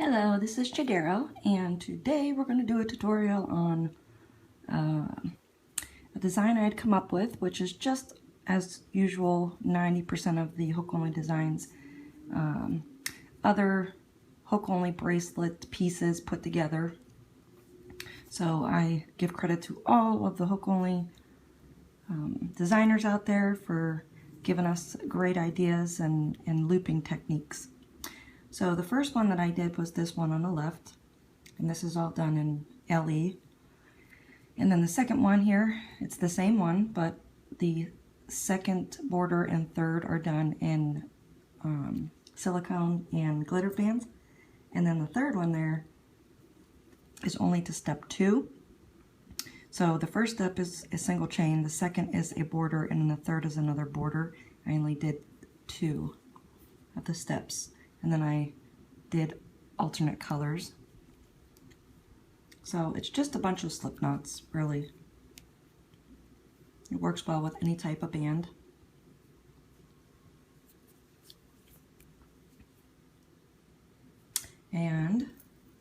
Hello, this is Chodaros, and today we're going to do a tutorial on a design I had come up with, which is just as usual 90% of the hook-only designs. Other hook-only bracelet pieces put together. So I give credit to all of the hook-only designers out there for giving us great ideas and looping techniques. So the first one that I did was this one on the left, and this is all done in LE. And then the second one here, it's the same one, but the second border and third are done in silicone and glitter bands. And then the third one there is only to step 2. So the first step is a single chain, the second is a border, and then the third is another border. I only did 2 of the steps. And then I did alternate colors. So it's just a bunch of slip knots, really. It works well with any type of band. And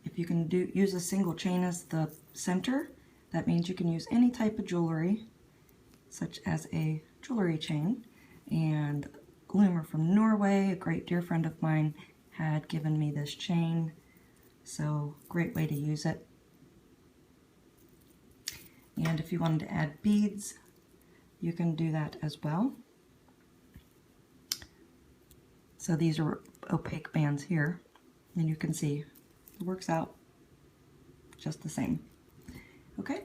if you can use a single chain as the center, that means you can use any type of jewelry, such as a jewelry chain. And Loom from Norway, a great dear friend of mine, had given me this chain, so great way to use it. And if you wanted to add beads, you can do that as well. So these are opaque bands here, and you can see it works out just the same. Okay,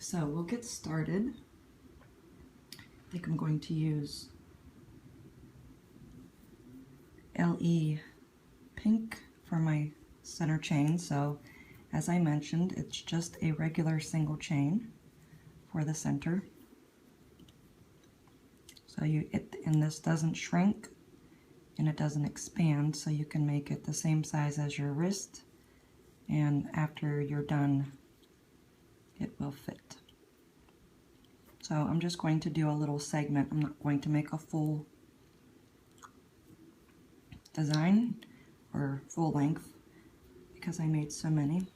so we'll get started. I think I'm going to use LE pink for my center chain. So as I mentioned, it's just a regular single chain for the center. So and this doesn't shrink and it doesn't expand, so you can make it the same size as your wrist, and after you're done it will fit. So I'm just going to do a little segment. I'm not going to make a full design or full length because I made so many.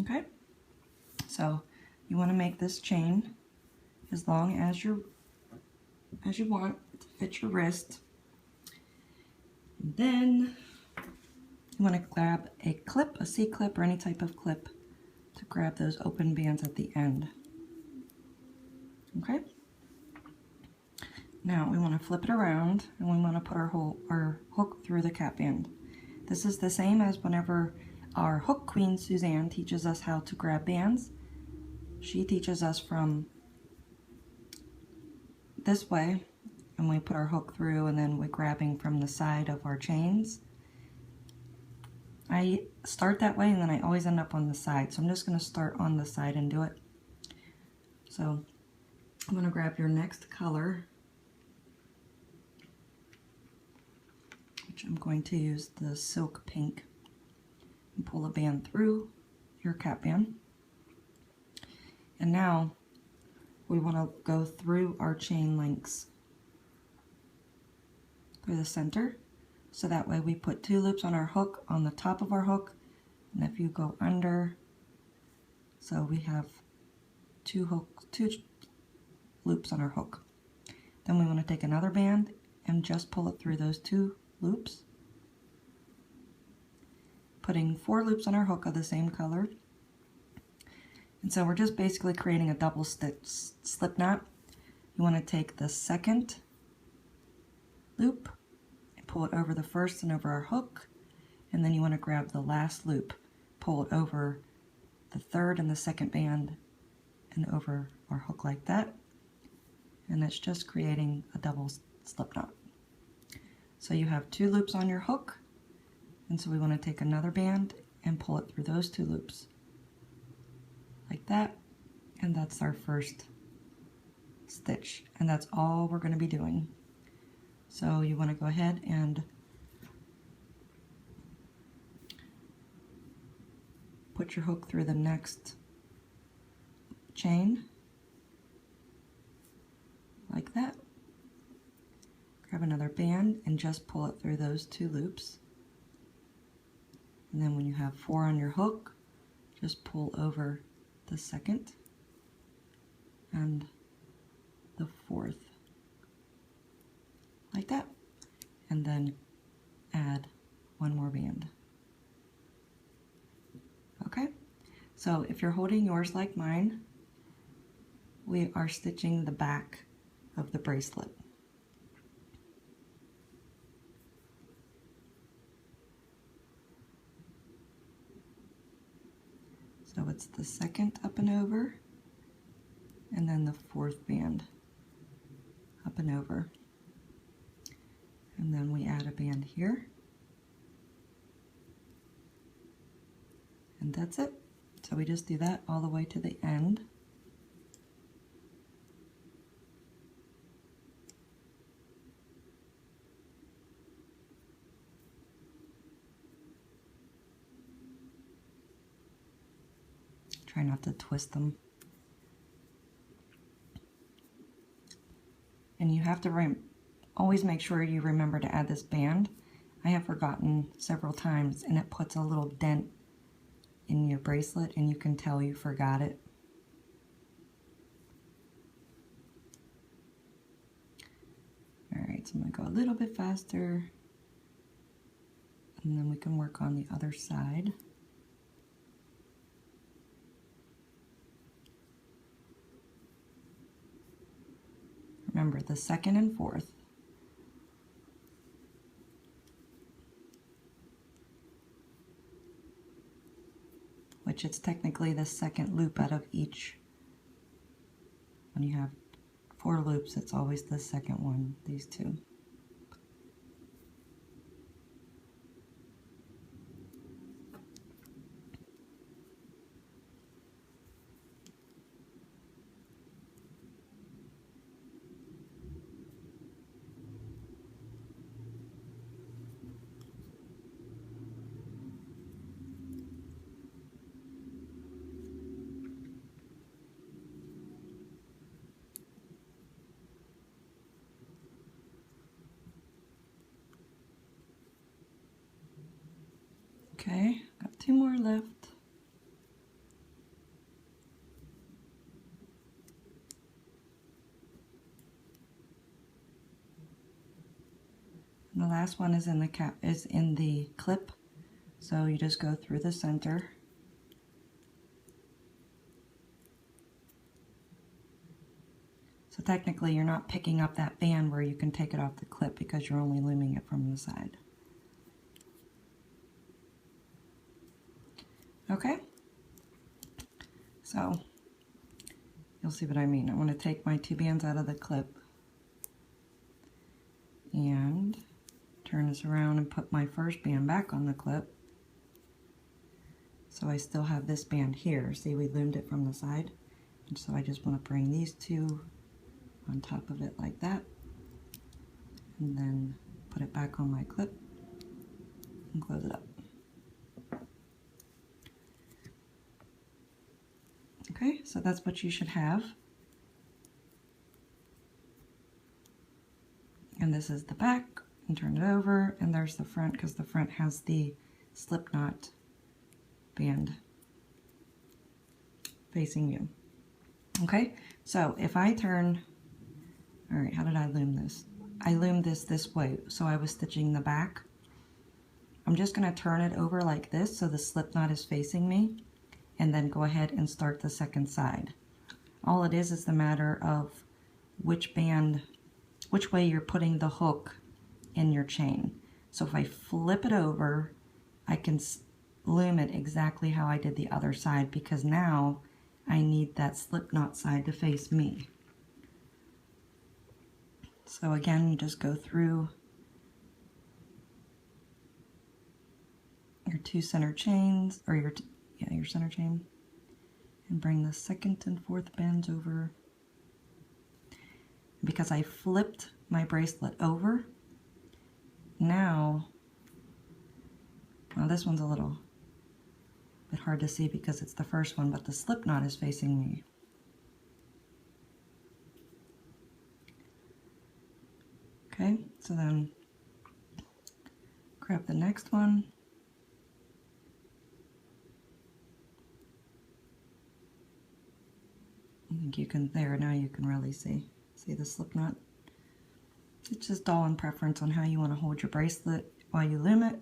Okay, so you want to make this chain as long as you want to fit your wrist. And then you want to grab a clip, a C-clip or any type of clip to grab those open bands at the end. Okay? Now we want to flip it around and we want to put our hook through the cap band. This is the same as whenever our hook queen Suzanne teaches us how to grab bands. She teaches us from this way, and we put our hook through and then we're grabbing from the side of our chains. I start that way and then I always end up on the side, so I'm just going to start on the side and do it. So I'm going to grab your next color, which I'm going to use the silk pink, and pull a band through your cap band. And now we want to go through our chain links through the center, so that way we put 2 loops on our hook on the top of our hook, and if you go under, so we have 2 loops on our hook. Then we want to take another band and just pull it through those 2 loops, putting 4 loops on our hook of the same color. And so we're just basically creating a double slip knot. You want to take the second loop and pull it over the first and over our hook, and then you want to grab the last loop, pull it over the third and the second band and over our hook like that, and it's just creating a double slip knot. So you have 2 loops on your hook, and so we want to take another band and pull it through those 2 loops like that, and that's our first stitch, and that's all we're going to be doing. So you want to go ahead and put your hook through the next chain, like that. Grab another band and just pull it through those 2 loops. And then when you have 4 on your hook, just pull over the second and the 4th, like that. And then add 1 more band. Okay, so if you're holding yours like mine, we are stitching the back of the bracelet. So it's the second up and over, and then the 4th band up and over. And then we add a band here. And that's it. So we just do that all the way to the end. Try not to twist them. And you have to always make sure you remember to add this band. I have forgotten several times, and it puts a little dent in your bracelet, and you can tell you forgot it. Alright, so I'm going to go a little bit faster, and then we can work on the other side. Remember the 2nd and 4th. Which it's technically the 2nd loop out of each. When you have 4 loops, it's always the 2nd one, these 2. Okay, got 2 more left. And the last one is in the clip. So you just go through the center. So technically you're not picking up that band where you can take it off the clip because you're only looming it from the side. Okay, so you'll see what I mean. I want to take my 2 bands out of the clip and turn this around and put my first band back on the clip. So I still have this band here. See, we loomed it from the side. And so I just want to bring these 2 on top of it like that. And then put it back on my clip and close it up. Okay, so that's what you should have. And this is the back, and turn it over, and there's the front, because the front has the slip knot band facing you. Okay, so if I turn, all right, how did I loom this? I loomed this way, so I was stitching the back. I'm just going to turn it over like this so the slip knot is facing me, and then go ahead and start the second side. All it is the matter of which way you're putting the hook in your chain. So if I flip it over, I can loom it exactly how I did the other side, because now I need that slip knot side to face me. So again, you just go through your 2 center chains, or your center chain, and bring the 2nd and 4th bands over. Because I flipped my bracelet over, now, well, this one's a little, bit hard to see because it's the first one, but the slip knot is facing me. Okay, so then grab the next one. I think you can, there, now you can really see the slip knot. It's just all in preference on how you want to hold your bracelet while you loom it.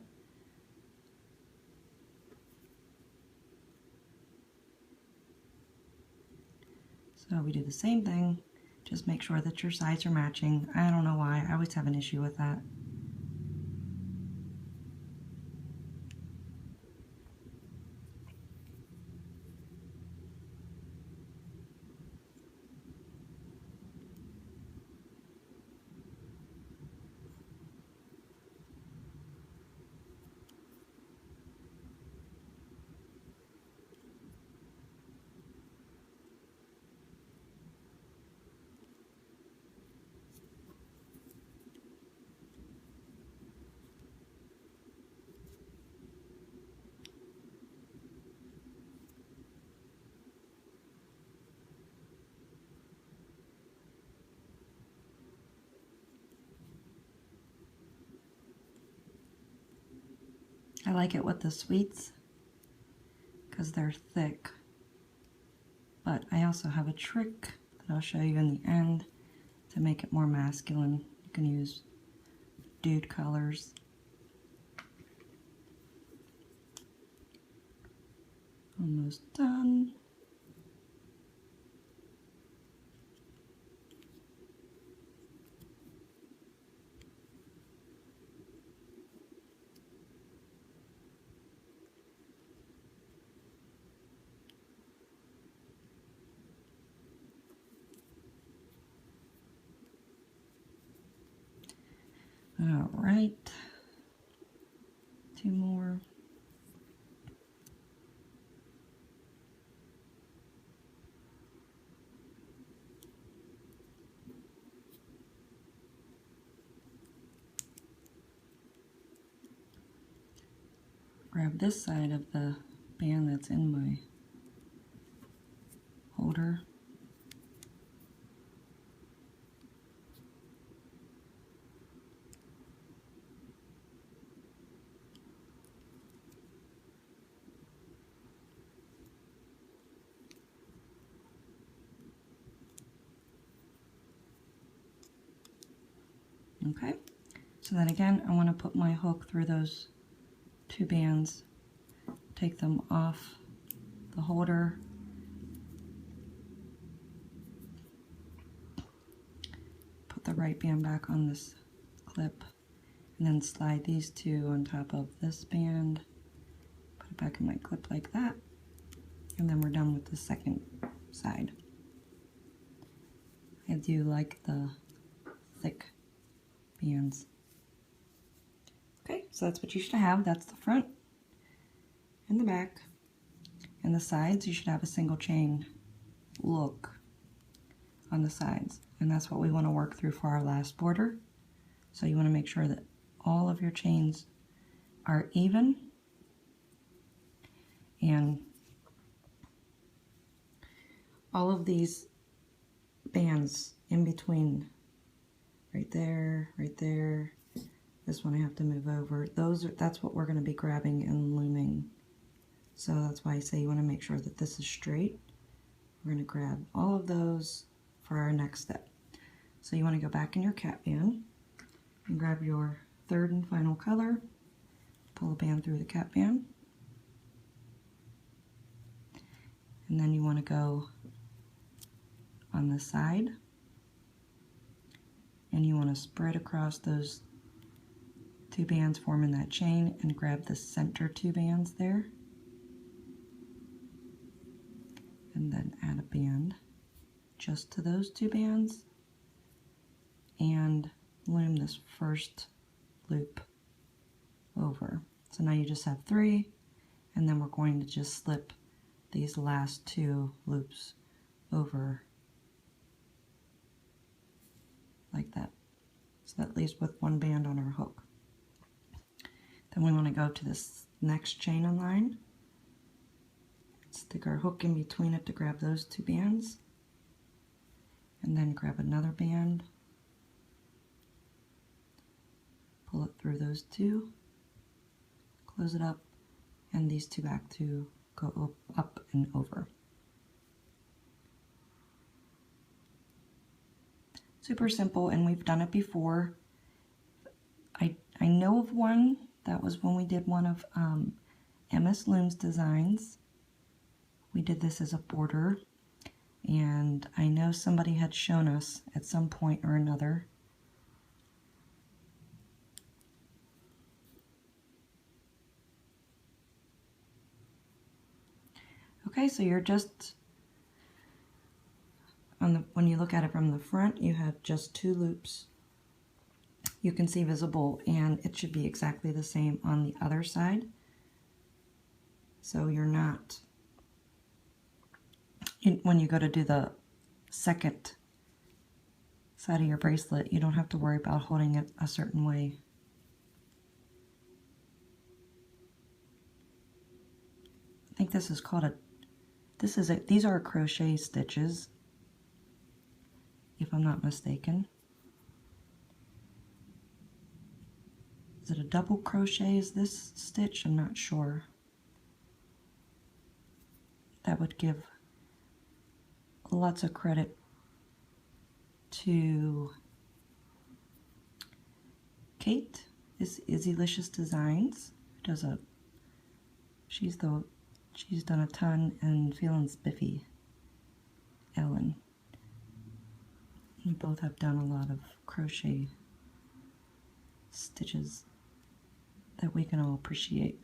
So we do the same thing, just make sure that your sides are matching. I don't know why, I always have an issue with that. I like it with the sweets because they're thick, but I also have a trick that I'll show you in the end to make it more masculine. You can use dude colors. Almost done. All right, 2 more. Grab this side of the band that's in my holder. Okay, so then again, I want to put my hook through those 2 bands, take them off the holder, put the right band back on this clip, and then slide these 2 on top of this band, put it back in my clip like that, and then we're done with the second side. I do like the thick bands. Okay, so that's what you should have. That's the front and the back. And the sides, you should have a single chain look on the sides. And that's what we want to work through for our last border. So you want to make sure that all of your chains are even. And all of these bands in between, right there, this one I have to move over. That's what we're going to be grabbing and looming. So that's why I say you want to make sure that this is straight. We're going to grab all of those for our next step. So you want to go back in your cat band and grab your third and final color, pull a band through the cat band, and then you want to go on the side and you want to spread across those 2 bands forming that chain and grab the center 2 bands there, and then add a band just to those 2 bands and loom this first loop over. So now you just have 3, and then we're going to just slip these last 2 loops over like that. So that leaves with 1 band on our hook. Then we want to go to this next chain in line Stick our hook in between it to grab those two bands, and then grab another band, pull it through those two, close it up, and these two back to go up and over. Super simple, and we've done it before. I know of one, that was when we did one of MS Loom's designs. We did this as a border, and I know somebody had shown us at some point or another. Okay, so you're just when you look at it from the front, you have just two loops you can see visible, and it should be exactly the same on the other side. So you're not, when you go to do the second side of your bracelet, you don't have to worry about holding it a certain way. I think this is called these are crochet stitches, if I'm not mistaken. Is it a double crochet? Is this stitch? I'm not sure. That would give lots of credit to Kate, is Izzylicious Designs. She's done a ton, and Feelin' Spiffy, Ellen. You both have done a lot of crochet stitches that we can all appreciate.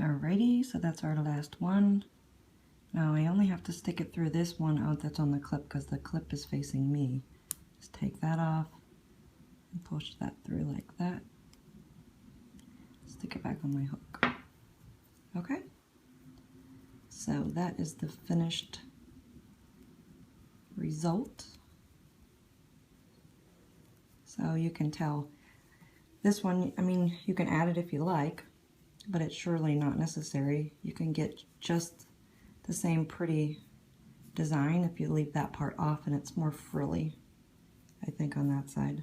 Alrighty, so that's our last one. Now I only have to stick it through this one out that's on the clip because the clip is facing me. Just take that off and push that through like that. Stick it back on my hook. Okay, so that is the finished result. So you can tell this one, I mean, you can add it if you like, but it's surely not necessary. You can get just the same pretty design if you leave that part off, and it's more frilly, I think, on that side.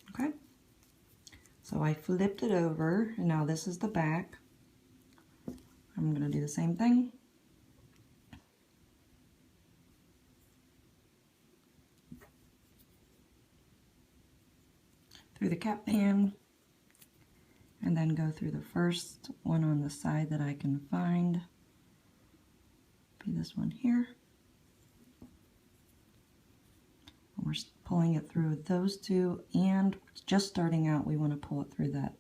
Okay, so I flipped it over, and now this is the back. I'm going to do the same thing. Through the cap band, and then go through the first one on the side that I can find. Be this one here. And we're pulling it through those two, and just starting out, we want to pull it through that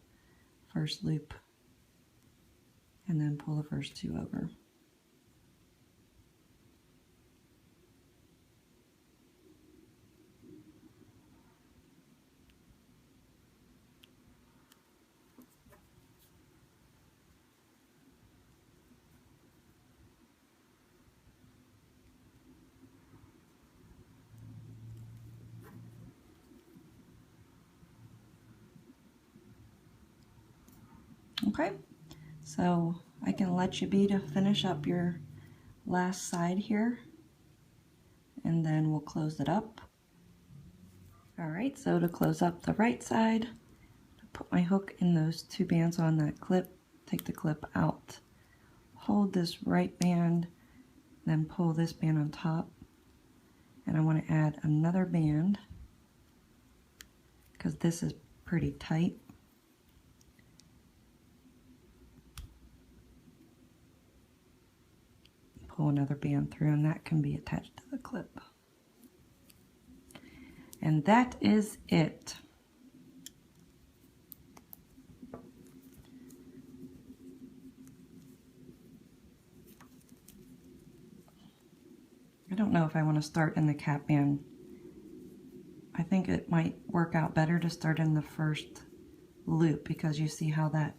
first loop, and then pull the first two over. Okay, so I can let you be to finish up your last side here, and then we'll close it up. Alright, so to close up the right side, put my hook in those two bands on that clip, take the clip out, hold this right band, then pull this band on top, and I want to add another band because this is pretty tight. Pull another band through, and that can be attached to the clip. And that is it. I don't know if I want to start in the cap band. I think it might work out better to start in the first loop because you see how that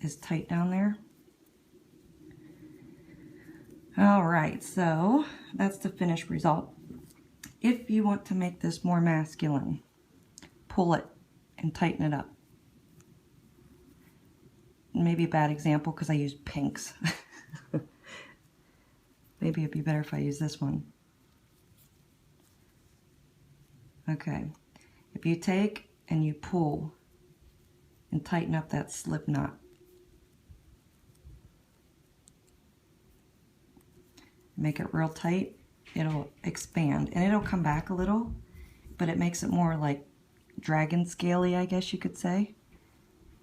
is tight down there. Alright, so that's the finished result. If you want to make this more masculine, pull it and tighten it up. Maybe a bad example because I use pinks. Maybe it'd be better if I use this one. Okay, if you take and you pull and tighten up that slip knot, make it real tight, it'll expand and it'll come back a little, but it makes it more like dragon scaly, I guess you could say.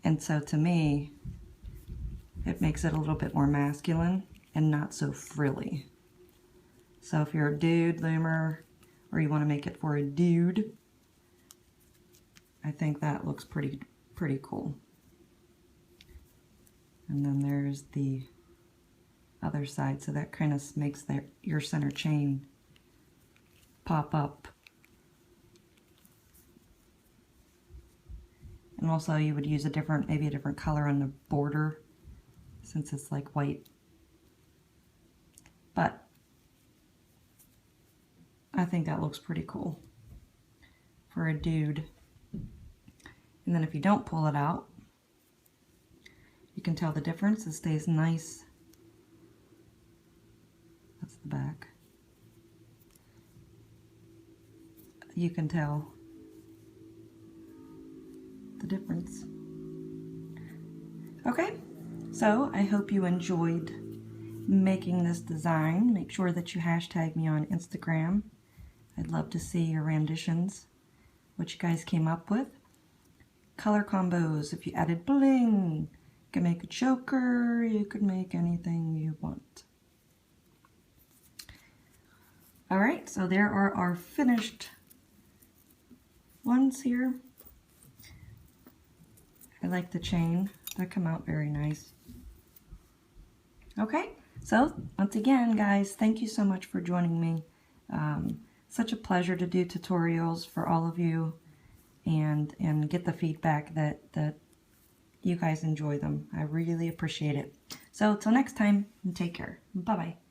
And so to me, it makes it a little bit more masculine and not so frilly. So if you're a dude loomer or you want to make it for a dude, I think that looks pretty cool. And then there's the other side, so that kind of makes your center chain pop up. And also you would use maybe a different color on the border since it's like white. But I think that looks pretty cool for a dude. And then if you don't pull it out, you can tell the difference. It stays nice. That's the back. You can tell the difference. Okay, so I hope you enjoyed making this design. Make sure that you hashtag me on Instagram. I'd love to see your renditions, what you guys came up with. Color combos, if you added bling, you can make a choker, you could make anything you want. Alright, so there are our finished ones here. I like the chain. That come out very nice. Okay, so once again, guys, thank you so much for joining me. Such a pleasure to do tutorials for all of you and get the feedback that you guys enjoy them. I really appreciate it. So till next time, take care. Bye-bye.